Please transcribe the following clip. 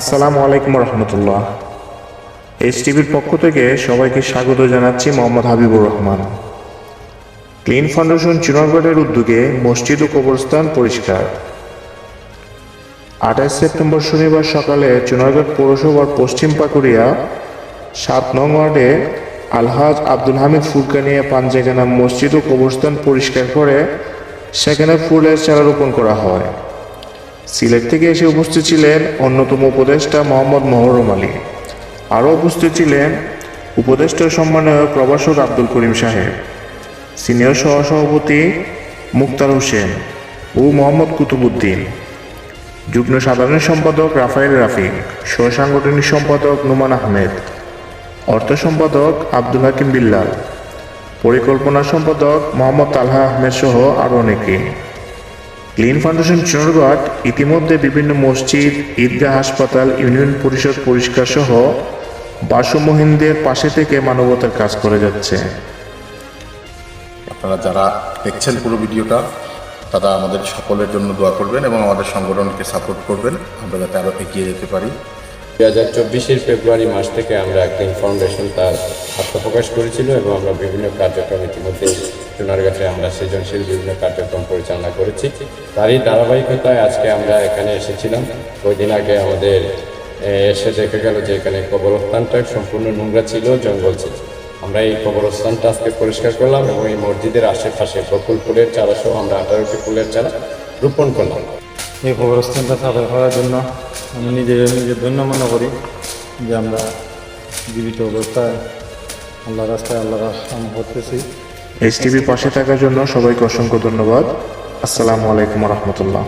আসসালামু আলাইকুম রহমতুল্লাহ। এইচটিভির পক্ষ থেকে সবাইকে স্বাগত জানাচ্ছি। মোহাম্মদ হাবিবুর রহমান। ক্লিন ফাউন্ডেশন চুনারগড়ের উদ্যোগে মসজিদ ও কবরস্থান পরিষ্কার। 28 সেপ্টেম্বর শনিবার সকালে চুনারগড় পৌরসভার পশ্চিম পাকুড়িয়া 7 নং ওয়ার্ডে আলহাজ আব্দুল হামিদ ফুরকানিয়া পাঞ্জেগানা মসজিদ ও কবরস্থান পরিষ্কার করে সেখানে ফুলের চারা রোপণ করা হয়। সিলেট থেকে এসে উপস্থিত ছিলেন অন্যতম উপদেষ্টা মোহাম্মদ মোহররম আলী। আরও উপস্থিত ছিলেন উপদেষ্টা সম্মানীয় প্রভাষক আব্দুল করিম সাহেব, সিনিয়র সহসভাপতি মুক্তার হোসেন ও মোহাম্মদ কুতুবুদ্দিন, যুগ্ম সাধারণ সম্পাদক রাফায়েল রাফিক, সহসাংগঠনিক সম্পাদক নোমান আহমেদ, অর্থ সম্পাদক আব্দুল হাকিম বিল্লাল, পরিকল্পনা সম্পাদক মোহাম্মদ তালহা আহমেদ সহ আরও অনেকে। ক্লিন ফাউন্ডেশন চুনারগড় ইতিমধ্যে বিভিন্ন মসজিদ, ঈদগাহ, হাসপাতাল, ইউনিয়ন পরিষদ পরিষ্কার সহ ভারসাম্যহীনদের পাশে থেকে মানবতার কাজ করে যাচ্ছে। আপনারা যারা দেখছেন পুরো ভিডিওটা, তারা আমাদের সকলের জন্য দোয়া করবেন এবং আমাদের সংগঠনকে সাপোর্ট করবেন, আমরা যাতে আরও এগিয়ে যেতে পারি। 2024 ফেব্রুয়ারি মাস থেকে আমরা ক্লিন ফাউন্ডেশন তার আত্মপ্রকাশ করেছিল এবং আমরা বিভিন্ন কার্যক্রম ইতিমধ্যে চুনারগাঁতে আমরা সৃজনশীল বিভিন্ন কার্যক্রম পরিচালনা করেছি। তারই ধারাবাহিকতায় আজকে আমরা এখানে এসেছিলাম। ওই দিন আগে আমাদের এসে দেখা গেল যে এখানে কবরস্থানটা সম্পূর্ণ নোংরা ছিল, জঙ্গল ছিল। আমরা এই কবরস্থানটা আজকে পরিষ্কার করলাম এবং এই মসজিদের আশেপাশে বকুল ফুলের চারা সহ আমরা 18টি ফুলের চারা রোপণ করলাম। এই কবরস্থানটা সাফাই করার জন্য আমি নিজে ধন্য মনে করি যে আমরা জীবিত অবস্থায় আল্লাহর রাস্তায় আল্লাহর কাম করতেছি। এইচটিভির পাশে থাকার জন্য সবাইকে অসংখ্য ধন্যবাদ। আসসালামু আলাইকুম রহমতুল্লাহ।